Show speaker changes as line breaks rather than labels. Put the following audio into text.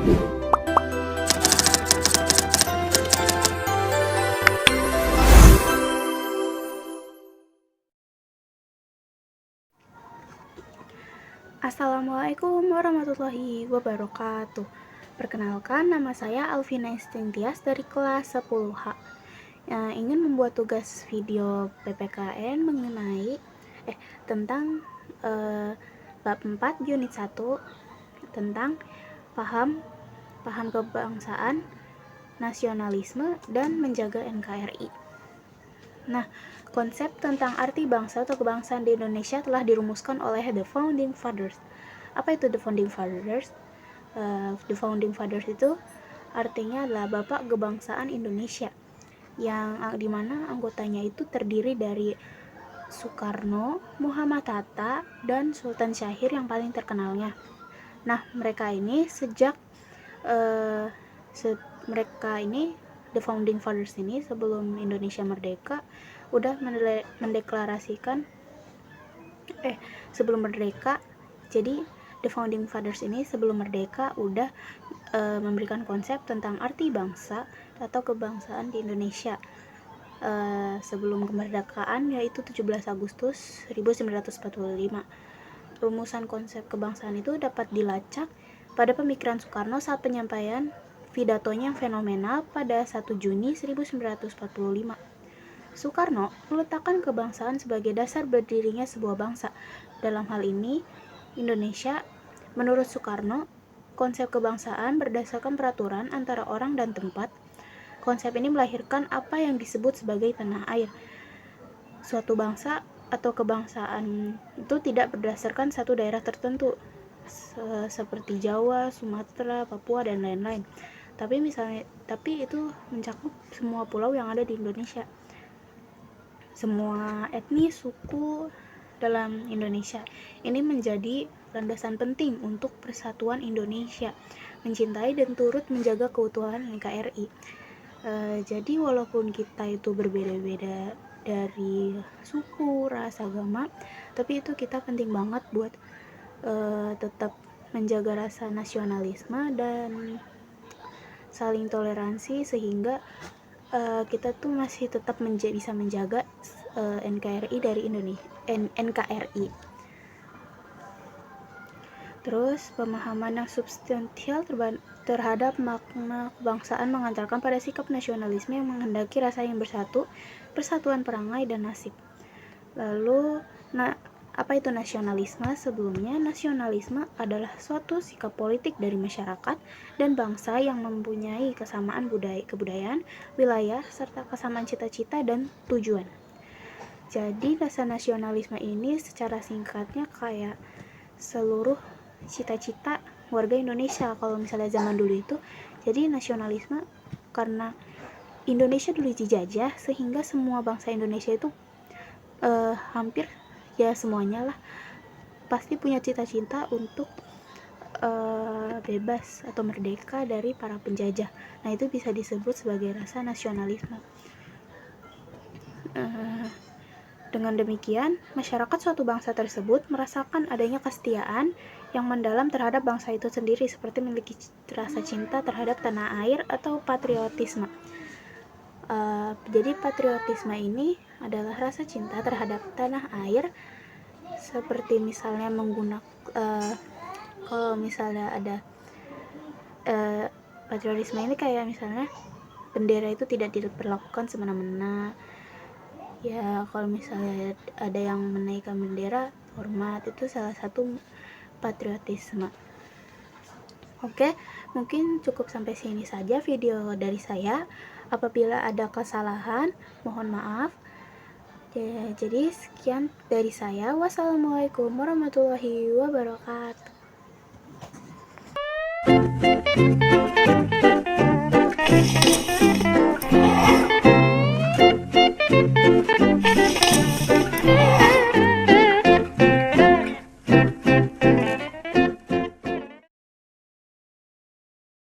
Assalamualaikum warahmatullahi wabarakatuh. Perkenalkan, nama saya Alvina Estintias dari kelas 10H. Ingin membuat tugas video PPKN mengenai tentang bab 4 unit 1 tentang paham kebangsaan, nasionalisme, dan menjaga NKRI. Nah, konsep tentang arti bangsa atau kebangsaan di Indonesia telah dirumuskan oleh The Founding Fathers. Apa itu The Founding Fathers? The Founding Fathers itu artinya adalah Bapak Kebangsaan Indonesia, yang dimana anggotanya itu terdiri dari Soekarno, Muhammad Hatta, dan Sultan Syahrir yang paling terkenalnya. Nah, mereka ini The Founding Fathers ini sebelum Indonesia merdeka udah mendeklarasikan sebelum merdeka. Jadi The Founding Fathers ini sebelum merdeka udah memberikan konsep tentang arti bangsa atau kebangsaan di Indonesia sebelum kemerdekaan, yaitu 17 Agustus 1945. Rumusan konsep kebangsaan itu dapat dilacak pada pemikiran Soekarno saat penyampaian pidatonya yang fenomenal pada 1 Juni 1945. Soekarno meletakkan kebangsaan sebagai dasar berdirinya sebuah bangsa. Dalam hal ini, Indonesia, menurut Soekarno, konsep kebangsaan berdasarkan peraturan antara orang dan tempat. Konsep ini melahirkan apa yang disebut sebagai tanah air. Suatu bangsa atau kebangsaan itu tidak berdasarkan satu daerah tertentu, seperti Jawa, Sumatera, Papua, dan lain-lain. Tapi itu mencakup semua pulau yang ada di Indonesia, semua etnis, suku dalam Indonesia. Ini menjadi landasan penting untuk persatuan Indonesia, mencintai dan turut menjaga keutuhan NKRI. Jadi walaupun kita itu berbeda-beda dari suku, ras, agama, tapi itu kita penting banget buat tetap menjaga rasa nasionalisme dan saling toleransi, sehingga kita tuh masih tetap bisa menjaga NKRI dari Indonesia, NKRI. Terus pemahaman yang substansial terhadap makna kebangsaan mengantarkan pada sikap nasionalisme yang menghendaki rasa yang bersatu, persatuan perangai dan nasib. Lalu, apa itu nasionalisme? Sebelumnya, nasionalisme adalah suatu sikap politik dari masyarakat dan bangsa yang mempunyai kesamaan kebudayaan, wilayah, serta kesamaan cita-cita dan tujuan. Jadi, rasa nasionalisme ini secara singkatnya kayak seluruh cita-cita warga Indonesia kalau misalnya zaman dulu itu. Jadi nasionalisme karena Indonesia dulu dijajah, sehingga semua bangsa Indonesia itu hampir ya semuanya lah pasti punya cita-cita untuk bebas atau merdeka dari para penjajah. Nah, itu bisa disebut sebagai rasa nasionalisme. Dengan demikian, masyarakat suatu bangsa tersebut merasakan adanya kesetiaan yang mendalam terhadap bangsa itu sendiri, seperti memiliki rasa cinta terhadap tanah air atau patriotisme. Jadi patriotisme ini adalah rasa cinta terhadap tanah air, seperti misalnya kalau misalnya ada patriotisme ini kayak misalnya bendera itu tidak diperlakukan semena-mena. Ya, kalau misalnya ada yang menaikkan bendera, hormat, itu salah satu patriotisme. Oke, mungkin cukup sampai sini saja video dari saya. Apabila ada kesalahan, mohon maaf. Jadi sekian dari saya. Wassalamualaikum warahmatullahi wabarakatuh.